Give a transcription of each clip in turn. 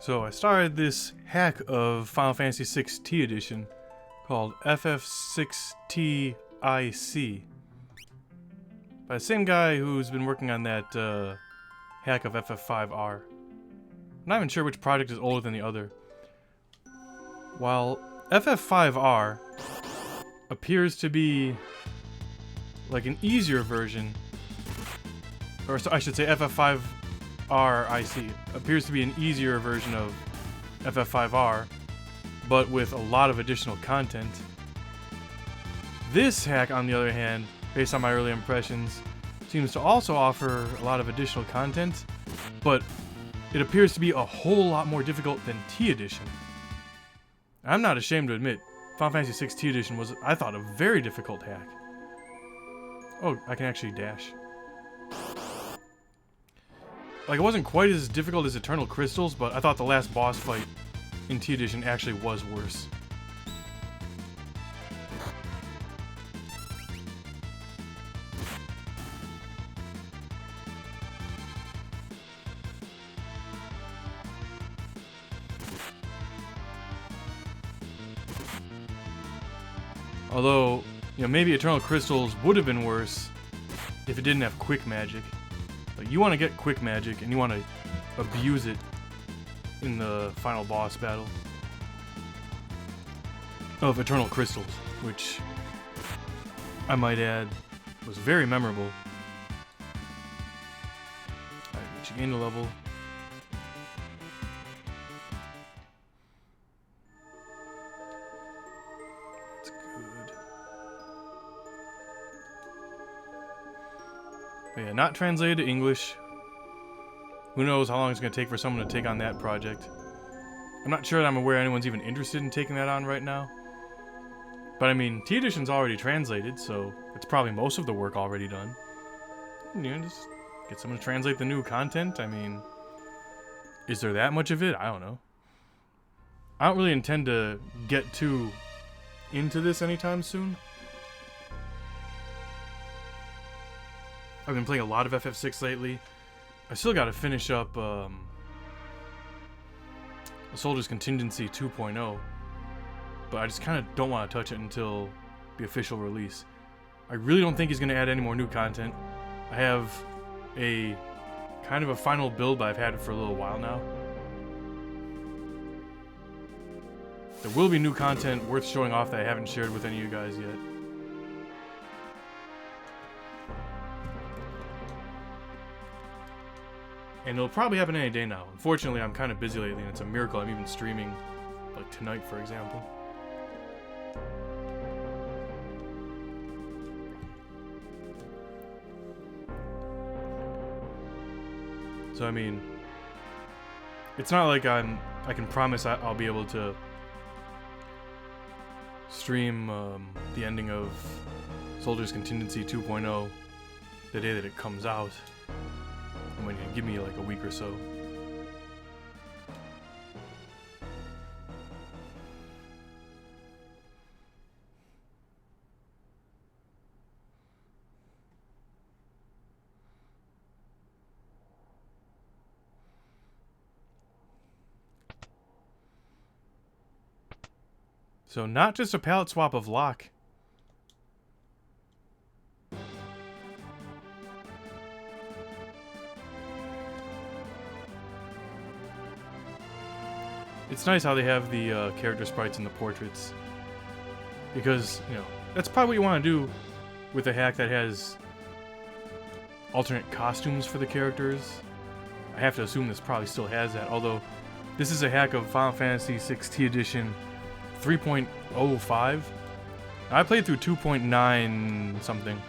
So I started this hack of Final Fantasy 6T edition called FF6T-IC by the same guy who's been working on that hack of FF5R. I'm not even sure which project is older than the other. While FF5R appears to be like an easier version, or I should say FF5RIC appears to be an easier version of FF5R, but with a lot of additional content. This hack, on the other hand, based on my early impressions, seems to also offer a lot of additional content, but it appears to be a whole lot more difficult than T Edition. I'm not ashamed to admit, Final Fantasy 6 T Edition was, I thought, a very difficult hack. Oh, I can actually dash. Like, it wasn't quite as difficult as Eternal Crystals, but I thought the last boss fight in T Edition actually was worse. Although, you know, maybe Eternal Crystals would have been worse if it didn't have quick magic. Like, you want to get quick magic and you want to abuse it in the final boss battle of Eternal Crystals, which I might add was very memorable. Alright, you gained a level. That's good. But yeah, not translated to English. Who knows how long it's going to take for someone to take on that project. I'm not sure that I'm aware anyone's even interested in taking that on right now. But I mean, T Edition's already translated, so it's probably most of the work already done. You know, just get someone to translate the new content. I mean, is there that much of it? I don't know. I don't really intend to get too into this anytime soon. I've been playing a lot of FF6 lately. I still got to finish up A Soldier's Contingency 2.0, but I just kind of don't want to touch it until the official release. I really don't think he's going to add any more new content. I have a kind of a final build, but I've had it for a little while now. There will be new content worth showing off that I haven't shared with any of you guys yet. And it'll probably happen any day now. Unfortunately, I'm kind of busy lately, and it's a miracle I'm even streaming, like tonight, for example. So, I mean, it's not like I can promise I'll be able to stream the ending of Soldier's Contingency 2.0 the day that it comes out. I'm going to give me like a week or so. So not just a palette swap of Locke. It's nice how they have the character sprites in the portraits, because, you know, that's probably what you want to do with a hack that has alternate costumes for the characters. I have to assume this probably still has that, although this is a hack of Final Fantasy 6T Edition 3.05. I played through 2.9 something.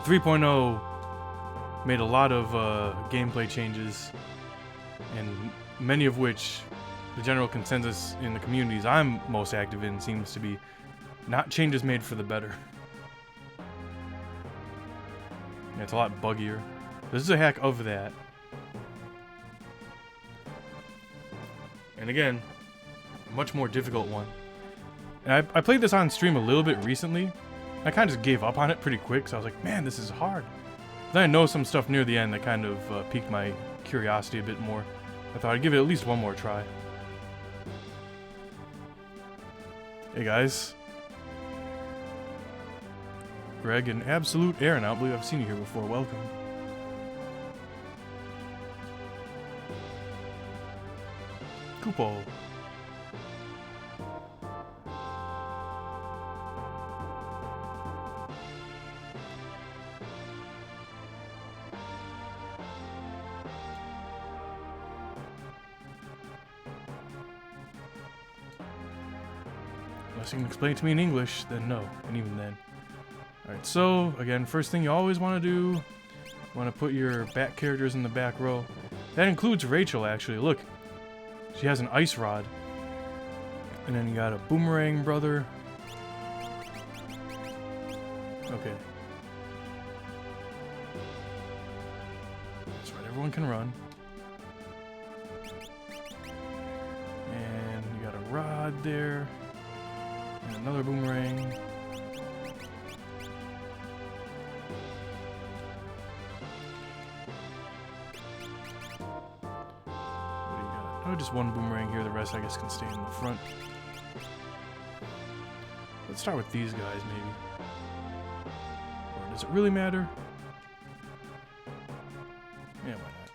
3.0 made a lot of gameplay changes, and many of which the general consensus in the communities I'm most active in seems to be not changes made for the better. Yeah, it's a lot buggier. This is a hack of that. And again, a much more difficult one. And I played this on stream a little bit recently. I kind of just gave up on it pretty quick, so I was like, man, this is hard. Then I know some stuff near the end that kind of piqued my curiosity a bit more. I thought I'd give it at least one more try. Hey guys. Greg, an absolute air now. I believe I've seen you here before. Welcome. Kupo. Unless you can explain it to me in English, then no. And even then. Alright, so, again, first thing you always want to do, you want to put your back characters in the back row. That includes Rachel, actually. Look, she has an ice rod. And then you got a boomerang brother. Okay. That's right, everyone can run. And you got a rod there. And another boomerang. Oh, just one boomerang here. The rest, I guess, can stay in the front. Let's start with these guys, maybe. Or does it really matter? Yeah, why not?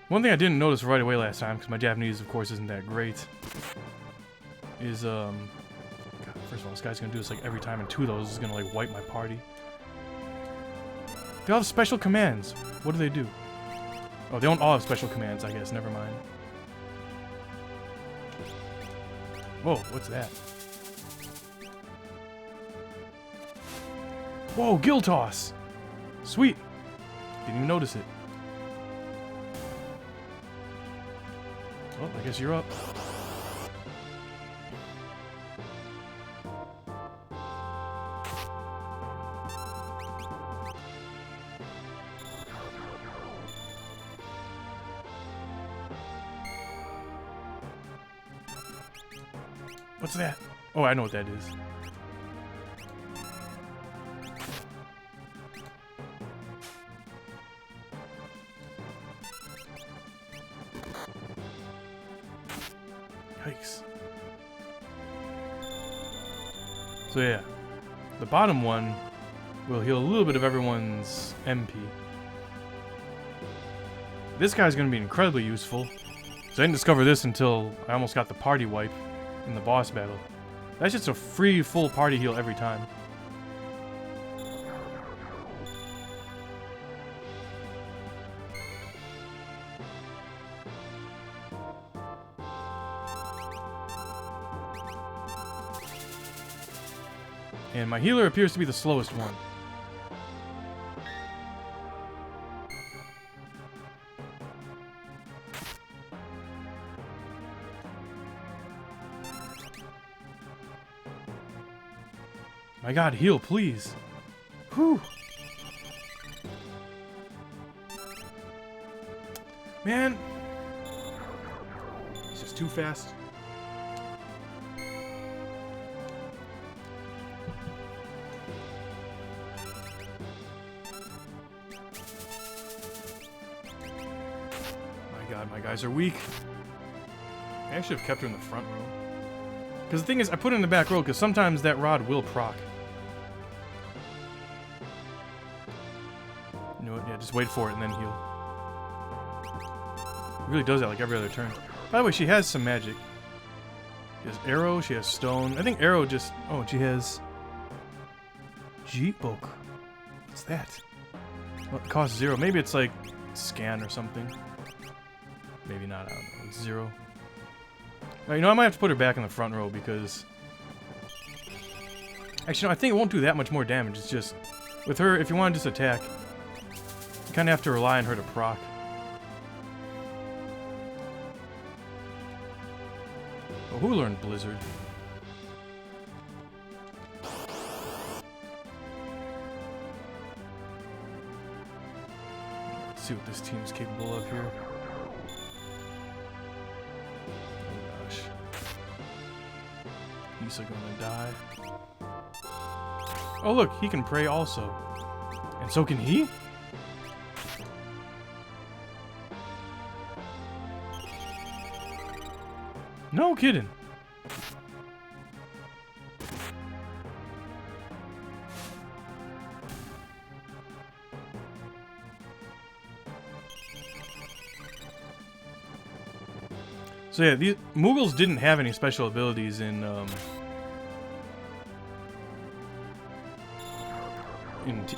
One thing I didn't notice right away last time, because my Japanese, of course, isn't that great, is, God, first of all, this guy's gonna do this, like, every time, and two of those is gonna, like, wipe my party. They all have special commands. What do they do? Oh, they don't all have special commands, I guess. Never mind. Whoa, what's that? Whoa, gill toss! Sweet! Didn't even notice it. Well, I guess you're up. What's that? Oh, I know what that is. Yikes. So yeah, the bottom one will heal a little bit of everyone's MP. This guy's going to be incredibly useful. So I didn't discover this until I almost got the party wipe in the boss battle. That's just a free full party heal every time. And my healer appears to be the slowest one. My god, heal, please. Whew. Man. It's just too fast. My god, my guys are weak. I actually have kept her in the front row. Because the thing is, I put her in the back row because sometimes that rod will proc. You know what? Yeah, just wait for it and then heal. It really does that like every other turn. By the way, she has some magic. She has arrow, she has stone. I think arrow just... Oh, she has... Jeepok. What's that? Well, it costs 0. Maybe it's like scan or something. Maybe not, I don't know. It's 0. You know, I might have to put her back in the front row because... Actually, no, I think it won't do that much more damage. It's just... With her, if you want to just attack, you kind of have to rely on her to proc. Oh, who learned Blizzard? Let's see what this team's capable of here. He's gonna die. Oh look, he can pray also. And so can he? No kidding. So yeah, these Moogles didn't have any special abilities in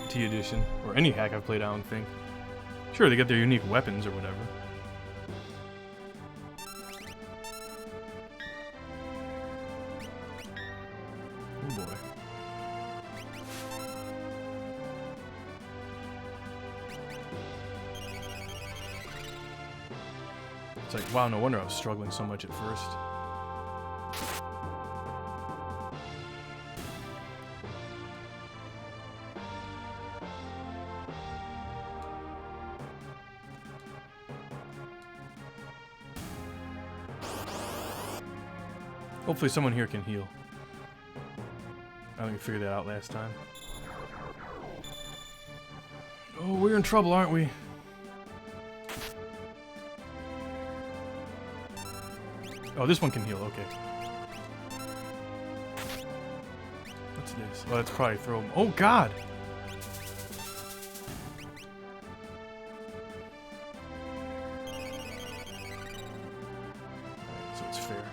T Edition, or any hack I've played, I don't think. Sure, they get their unique weapons or whatever. Oh boy. It's like, wow, no wonder I was struggling so much at first. Hopefully someone here can heal. I think we figured that out last time. Oh, we're in trouble, aren't we? Oh, this one can heal, okay. What's this? Oh, that's probably throw him. Oh, God! So it's fair.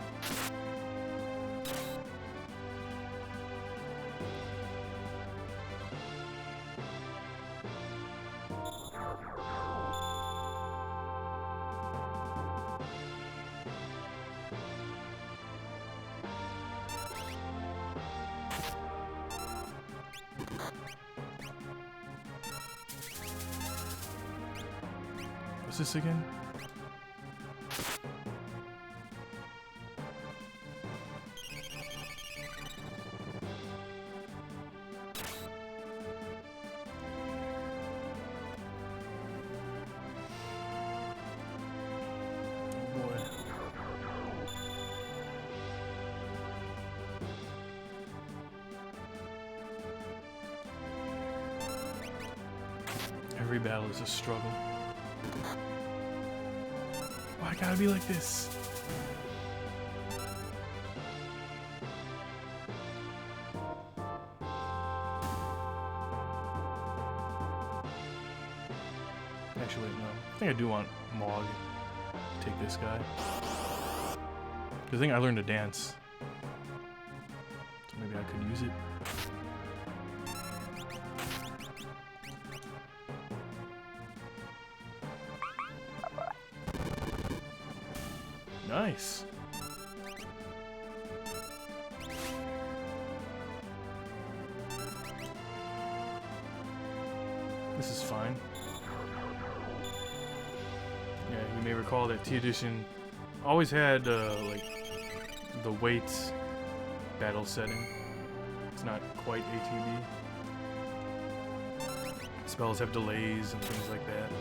What's this again? Oh boy. Every battle is a struggle. Why gotta be like this? Actually, wait, no. I think I do want Mog to take this guy. I think I learned to dance. So maybe I could use it. Nice. This is fine. Yeah, you may recall that T Edition always had like the weights battle setting. It's not quite ATB. Spells have delays and things like that.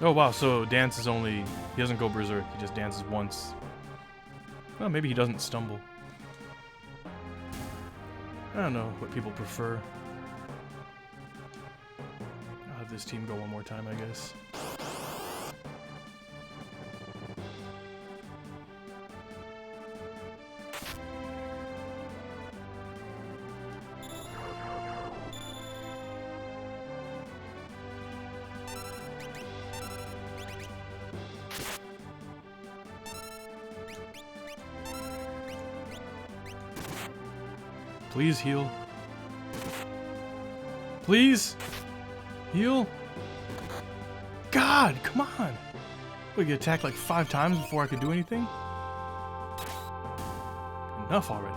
Oh wow, so dance is only, he doesn't go berserk, he just dances once. Well, maybe he doesn't stumble. I don't know what people prefer. I'll have this team go one more time, I guess. Please heal. Please heal. God, come on. We get attacked like 5 times before I could do anything. Enough already.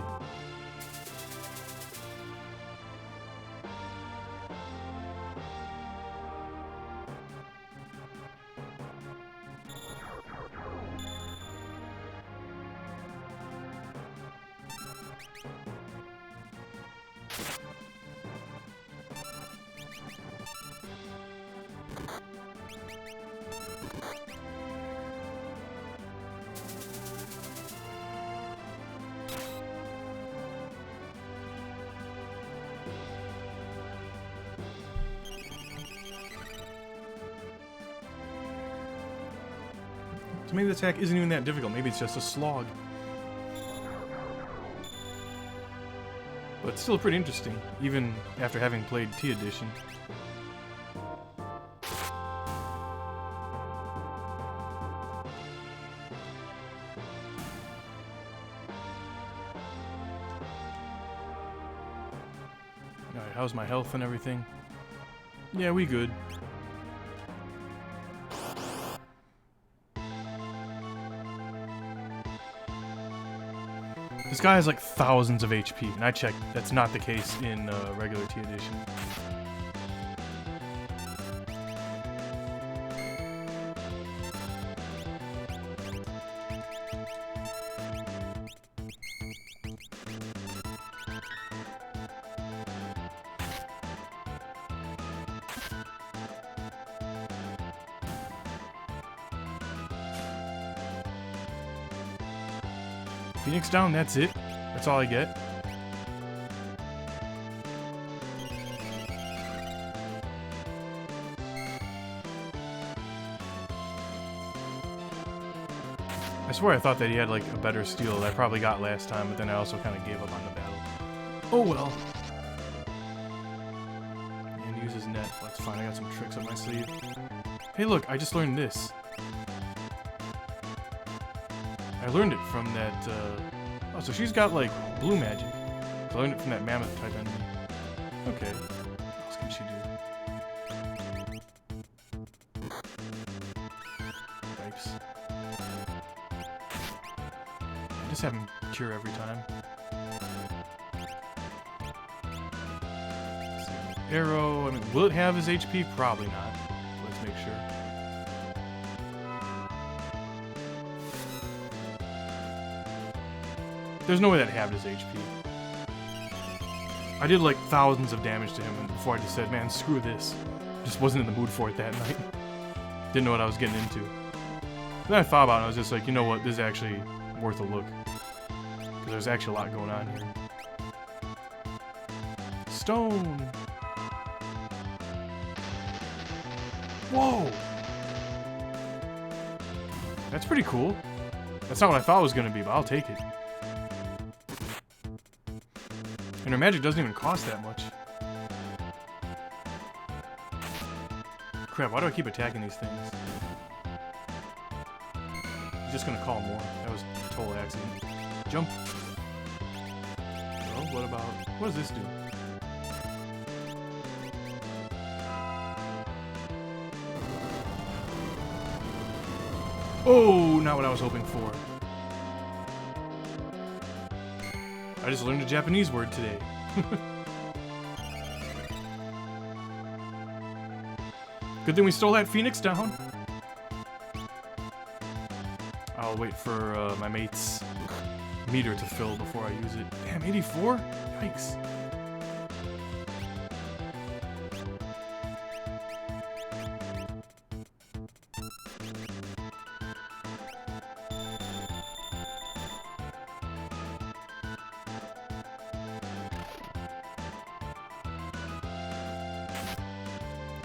So maybe this hack isn't even that difficult. Maybe it's just a slog. But it's still pretty interesting, even after having played T Edition. Alright, how's my health and everything? Yeah, we good. This guy has like thousands of HP, and I checked, that's not the case in regular T Edition. Phoenix down, that's it. That's all I get. I swear I thought that he had like a better steal that I probably got last time, but then I also kind of gave up on the battle. Oh well. And use his net. That's fine, I got some tricks up my sleeve. Hey look, I just learned this. I learned it from that, oh, so she's got, like, blue magic. I learned it from that mammoth-type enemy. Okay. What else can she do? Yikes. I just have him cure every time. Arrow, I mean, will it have his HP? Probably not. Let's make sure. There's no way that halved his HP. I did like thousands of damage to him before I just said, man, screw this. Just wasn't in the mood for it that night. Didn't know what I was getting into. Then I thought about it and I was just like, you know what, this is actually worth a look. Because there's actually a lot going on here. Stone! Whoa! That's pretty cool. That's not what I thought it was going to be, but I'll take it. And her magic doesn't even cost that much. Crap, why do I keep attacking these things? He's just gonna call more. That was a total accident. Jump! Oh, what about... what does this do? Oh, not what I was hoping for. I just learned a Japanese word today. Good thing we stole that Phoenix down. I'll wait for my mate's meter to fill before I use it. Damn, 84? Yikes.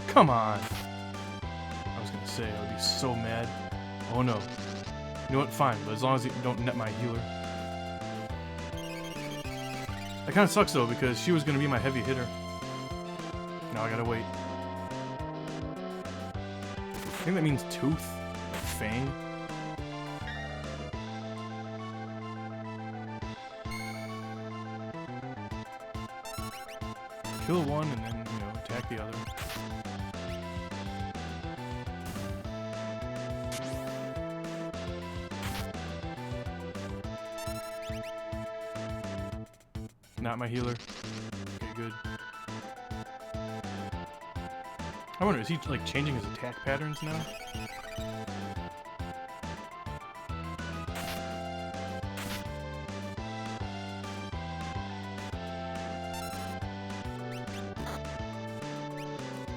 Come on! I was gonna say, I would be so mad. Oh no. You know what? Fine, but as long as you don't net my healer. That kinda sucks though, because she was gonna be my heavy hitter. Now I gotta wait. I think that means tooth. Like fang. Kill one and then, you know, attack the other. Not my healer. Okay, good. I wonder, is he like changing his attack patterns now?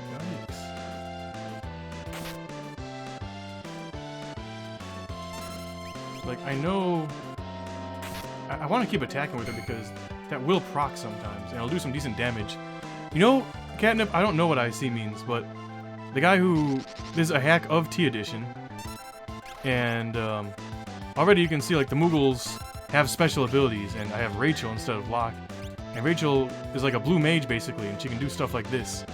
Yikes. Like, I know... I want to keep attacking with her because that will proc sometimes, and it'll do some decent damage. You know, Catnip, I don't know what IC means, but the guy who... This is a hack of T Edition, And already you can see like the Moogles have special abilities, and I have Rachel instead of Locke. And Rachel is like a blue mage basically, and she can do stuff like this.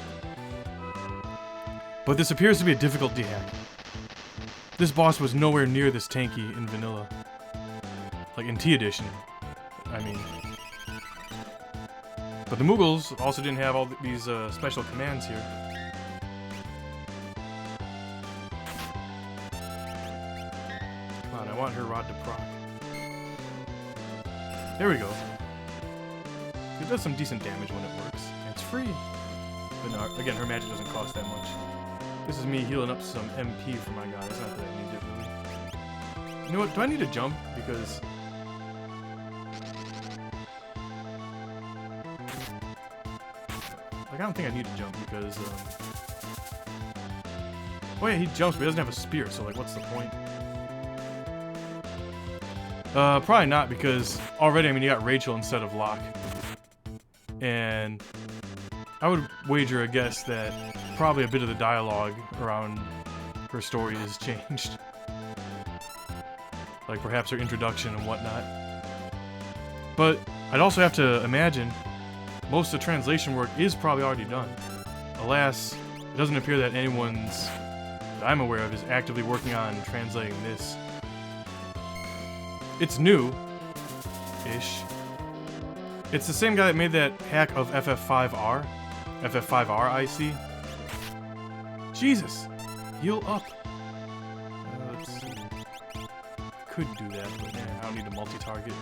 But this appears to be a difficulty hack. This boss was nowhere near this tanky in vanilla. Like in T edition, I mean. But the Moogles also didn't have all these special commands here. Come on, I want her rod to proc. There we go. It does some decent damage when it works. And it's free. But no, again, her magic doesn't cost that much. This is me healing up some MP for my guys. Not that I need it really. You know what? Do I need to jump? Because like, I don't think I need to jump because oh yeah, he jumps, but he doesn't have a spear. So like, what's the point? Probably not, because already, I mean, you got Rachel instead of Locke. And I would wager a guess that probably a bit of the dialogue around her story is changed. Like perhaps her introduction and whatnot. But I'd also have to imagine most of the translation work is probably already done. Alas, it doesn't appear that anyone's that I'm aware of is actively working on translating this. It's new-ish. It's the same guy that made that hack of FF5R. FF5R-IC. Jesus! Heal up! Let's see. Could do that, but man, I don't need to multi-target.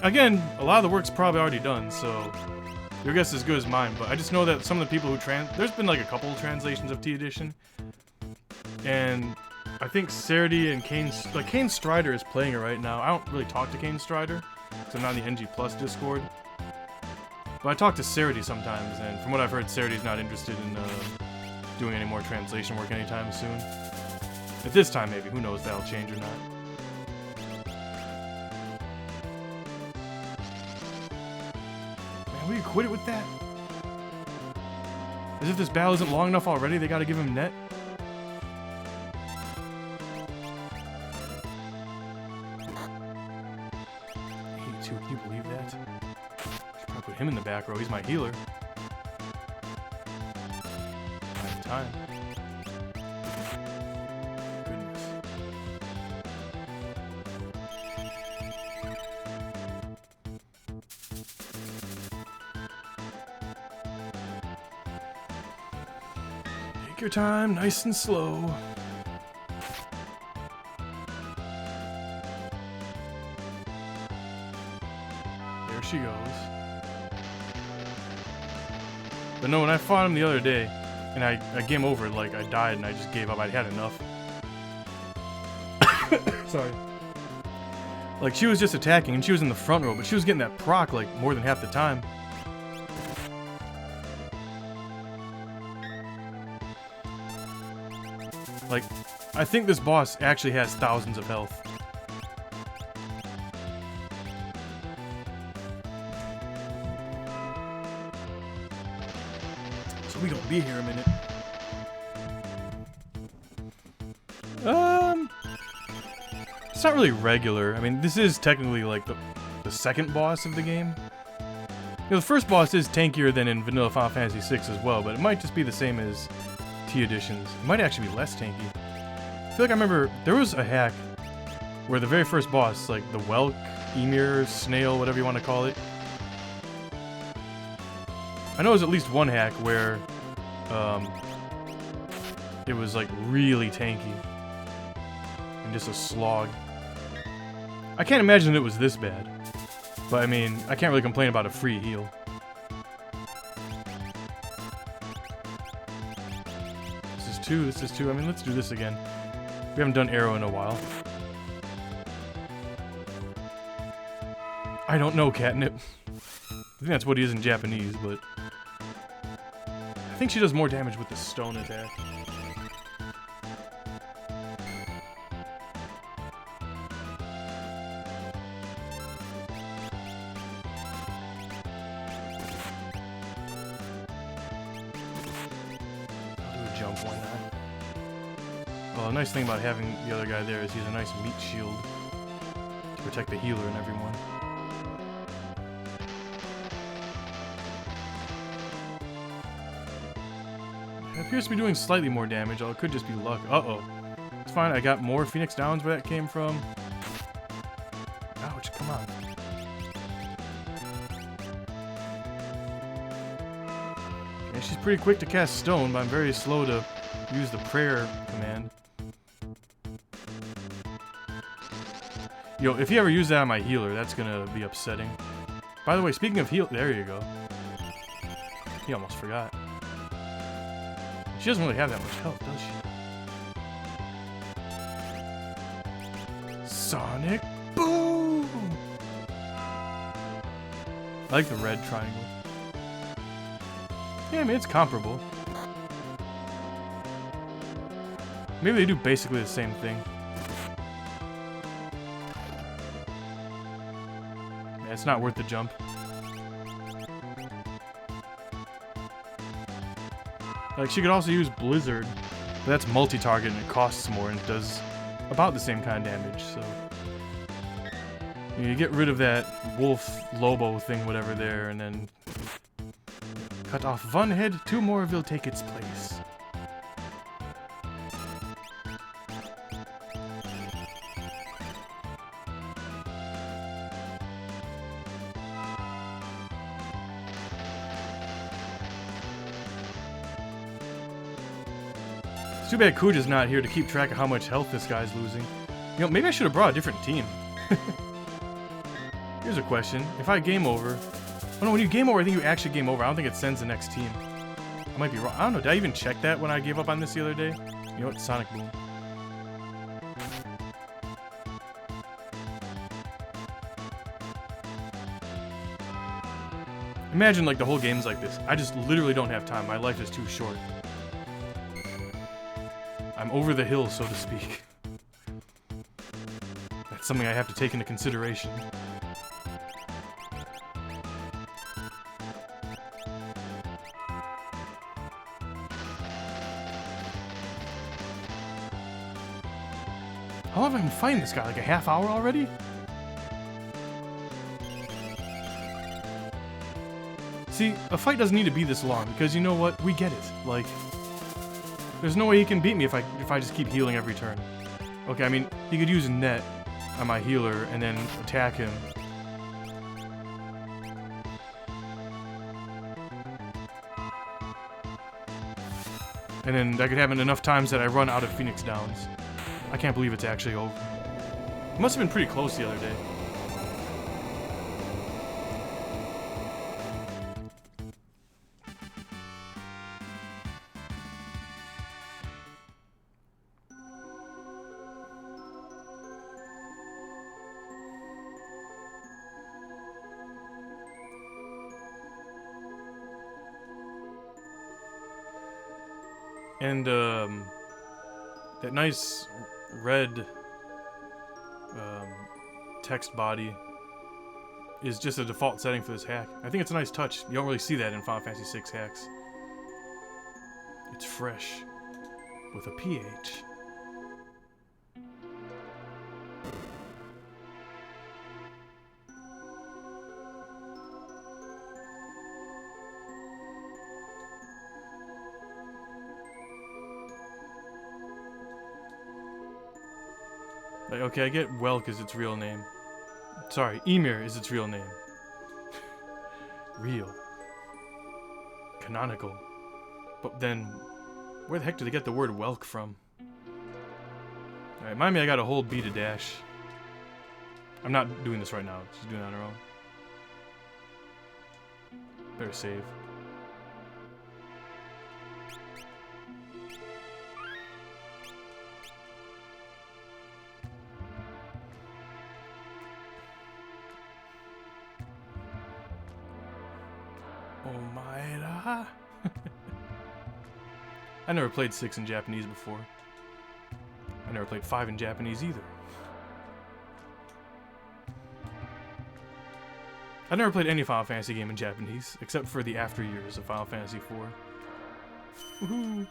Again, a lot of the work's probably already done, so your guess is as good as mine, but I just know that some of the people who there's been like a couple of translations of T Edition, and I think Sarity and Kane Strider is playing it right now. I don't really talk to Kane Strider, because I'm not in the NG Plus Discord. But I talk to Sarity sometimes, and from what I've heard, Sarity's not interested in doing any more translation work anytime soon. At this time, maybe. Who knows if that'll change or not. Man, will you quit it with that? As if this battle isn't long enough already, they gotta give him net? Can you believe that? Should probably put him in the back row. He's my healer. I have time. Goodness. Take your time, nice and slow. She goes. But no, when I fought him the other day, and I game over, like, I died and I just gave up. I had enough. Sorry. Like, she was just attacking, and she was in the front row, but she was getting that proc, like, more than half the time. Like, I think this boss actually has thousands of health. We gonna be here a minute. It's not really regular. I mean, this is technically like the second boss of the game. You know, the first boss is tankier than in vanilla Final Fantasy VI as well, but it might just be the same as T editions. It might actually be less tanky. I feel like I remember there was a hack where the very first boss, like the Whelk, Emir, Snail, whatever you want to call it. I know there's at least one hack where it was like really tanky and just a slog. I can't imagine it was this bad, but I mean, I can't really complain about a free heal. This is two. I mean, let's do this again. We haven't done arrow in a while. I don't know, Catnip. I think that's what he is in Japanese, but I think she does more damage with the stone attack. I'll do a jump, why not? Well, the nice thing about having the other guy there is he's a nice meat shield to protect the healer and everyone. It appears to be doing slightly more damage, although it could just be luck. Uh-oh. It's fine, I got more Phoenix Downs where that came from. Ouch, come on. Yeah, she's pretty quick to cast Stone, but I'm very slow to use the prayer command. Yo, if you ever use that on my healer, that's gonna be upsetting. By the way, speaking of heal, there you go. He almost forgot. She doesn't really have that much health, does she? Sonic Boom! I like the red triangle. Yeah, I mean, it's comparable. Maybe they do basically the same thing. Yeah, it's not worth the jump. Like, she could also use Blizzard, but that's multi-target and it costs more and it does about the same kind of damage, so... You get rid of that wolf Lobo thing, whatever there, and then... Cut off one head, 2 more will take its place. Too bad Kuja's not here to keep track of how much health this guy's losing. You know, maybe I should have brought a different team. Here's a question. If I game over... Oh no, when you game over, I think you actually game over. I don't think it sends the next team. I might be wrong. I don't know. Did I even check that when I gave up on this the other day? You know what? Sonic Boom. Imagine like the whole game's like this. I just literally don't have time. My life is too short. I'm over the hill, so to speak. That's something I have to take into consideration. How long have I been fighting this guy? Like a half hour already? See, a fight doesn't need to be this long, because you know what? We get it. Like... There's no way he can beat me if I just keep healing every turn. Okay, I mean, he could use net on my healer and then attack him. And then that could happen enough times that I run out of Phoenix Downs. I can't believe it's actually over. It must have been pretty close the other day. And, that nice red, text body is just a default setting for this hack. I think it's a nice touch. You don't really see that in Final Fantasy VI hacks. It's fresh, with a PH. Like, okay, I get Welk is its real name. Sorry, Emir is its real name. Real. Canonical. But then, where the heck did they get the word Welk from? Alright, mind me, I gotta hold B to dash. I'm not doing this right now, she's doing it on her own. Better save. Omaira. I never played 6 in Japanese before. I never played 5 in Japanese either. I never played any Final Fantasy game in Japanese, except for the after years of Final Fantasy IV. Woohoo!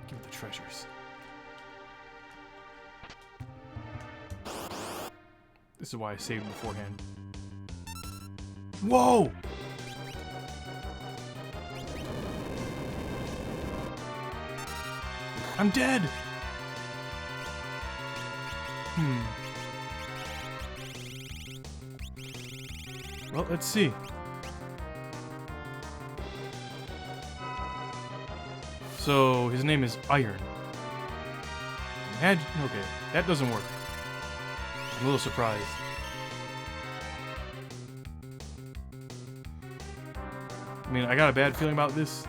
Give me the treasures. This is why I saved beforehand. Whoa! I'm dead! Well, let's see. So, his name is Iron. Okay, that doesn't work. I'm a little surprised. I mean, I got a bad feeling about this.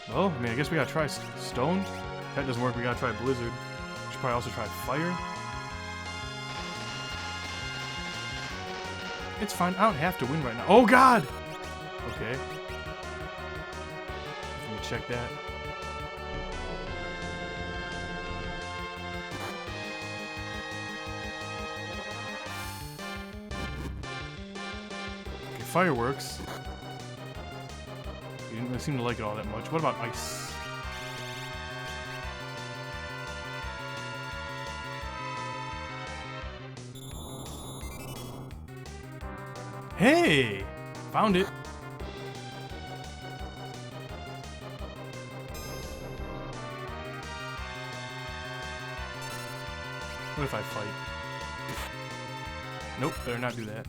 Well, I mean, I guess we gotta try Stone. That doesn't work, we gotta try Blizzard. Should probably also try Fire. It's fine, I don't have to win right now. Oh god! Okay. Let me check that. Okay, fireworks. You didn't really seem to like it all that much. What about ice? Hey! Found it! What if I fight? Nope, better not do that.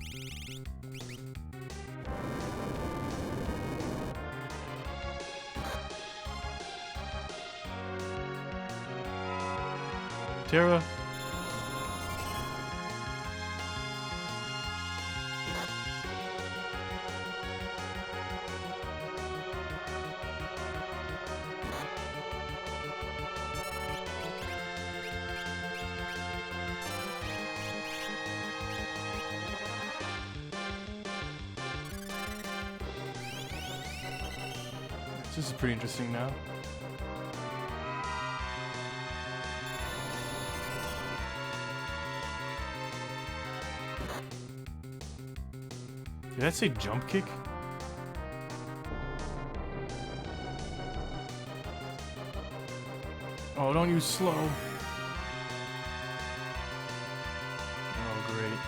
Terra. This is pretty interesting now. Did that say jump kick? Oh, don't use slow. Oh, great.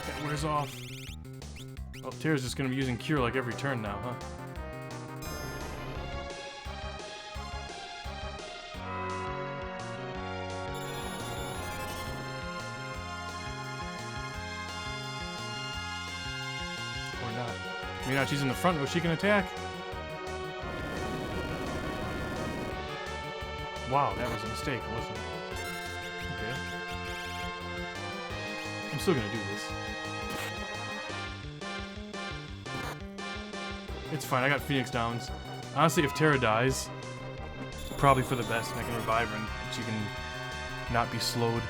That wears off. Oh, Terra's just gonna be using Cure like every turn now, huh? Or not. Maybe not, she's in the front row, she can attack. Wow, that was a mistake, wasn't it? Okay. I'm still gonna do this. It's fine, I got Phoenix Downs. Honestly, if Terra dies, probably for the best, and I can revive her and she can not be slowed.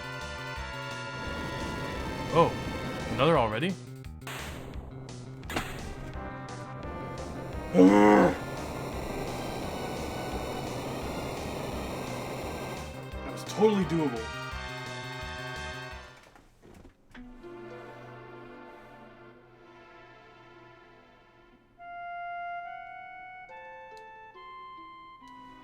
Oh, another already? That was totally doable.